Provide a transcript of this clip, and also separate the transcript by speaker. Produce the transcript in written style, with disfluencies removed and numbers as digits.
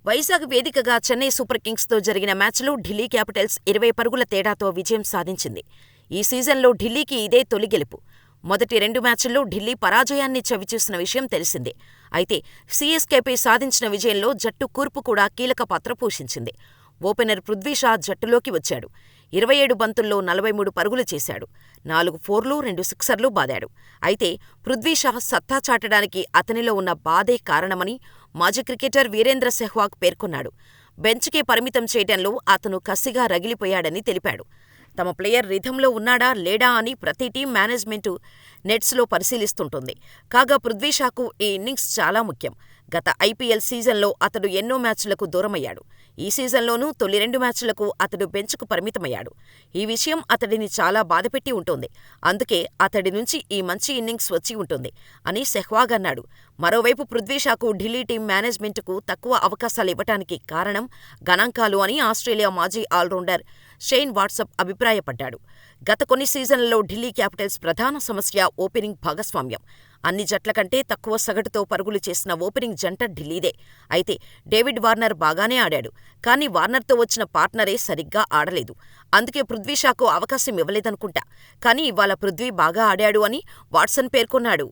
Speaker 1: వైజాగ్ వేదికగా చెన్నై సూపర్ కింగ్స్తో జరిగిన మ్యాచ్లో ఢిల్లీ క్యాపిటల్స్ 20 పరుగుల తేడాతో విజయం సాధించింది. ఈ సీజన్లో ఢిల్లీకి ఇదే తొలి గెలుపు. మొదటి 2 మ్యాచ్ల్లో ఢిల్లీ పరాజయాన్ని చవిచూసిన విషయం తెలిసిందే. అయితే సీఎస్కేపై సాధించిన విజయంలో జట్టు కూర్పు కూడా కీలక పాత్ర పోషించింది. ఓపెనర్ పృథ్వీషా జట్టులోకి వచ్చాడు. 27 బంతుల్లో 43 పరుగులు చేశాడు. 4 ఫోర్లు, 2 సిక్సర్లు బాదాడు. అయితే పృథ్వీషా సత్తా చాటడానికి అతనిలో ఉన్న బాధే కారణమని మాజీ క్రికెటర్ వీరేంద్ర సెహ్వాగ్ పేర్కొన్నాడు. బెంచ్కే పరిమితం చేయడంలో అతను కసిగా రగిలిపోయాడని తెలిపాడు. తమ ప్లేయర్ రిథంలో ఉన్నాడా లేడా అని ప్రతి టీం మేనేజ్మెంటు నెట్స్లో పరిశీలిస్తుంటుంది. కాగా పృథ్వీషాకు ఈ ఇన్నింగ్స్ చాలా ముఖ్యం. గత ఐపీఎల్ సీజన్లో అతడు ఎన్నో మ్యాచ్లకు దూరమయ్యాడు. ఈ సీజన్లోనూ తొలి 2 మ్యాచ్లకు అతడు బెంచ్కు పరిమితమయ్యాడు. ఈ విషయం అతడిని చాలా బాధపెట్టి ఉంటుంది. అందుకే అతడి నుంచి ఈ మంచి ఇన్నింగ్స్ వచ్చి ఉంటుంది అని సెహ్వాగ్ అన్నాడు. మరోవైపు పృథ్వీషాకు ఢిల్లీ టీం మేనేజ్మెంటుకు తక్కువ అవకాశాలివ్వటానికి కారణం గణాంకాలు అని ఆస్ట్రేలియా మాజీ ఆల్రౌండర్ షేన్ వాట్సన్ అభిప్రాయపడ్డాడు. గత కొన్ని సీజన్లలో ఢిల్లీ క్యాపిటల్స్ ప్రధాన సమస్య ఓపెనింగ్ భాగస్వామ్యం. అన్ని జట్ల కంటే తక్కువ సగటుతో పరుగులు చేసిన ఓపెనింగ్ జంట ఢిల్లీదే. అయితే డేవిడ్ వార్నర్ బాగానే ఆడాడు. కానీ వార్నర్తో వచ్చిన పార్ట్నరే సరిగ్గా ఆడలేదు. అందుకే పృథ్వీషాకు అవకాశం ఇవ్వలేదనుకుంటా. కానీ ఇవాళ పృథ్వీ బాగా ఆడాడు అని వాట్సన్ పేర్కొన్నాడు.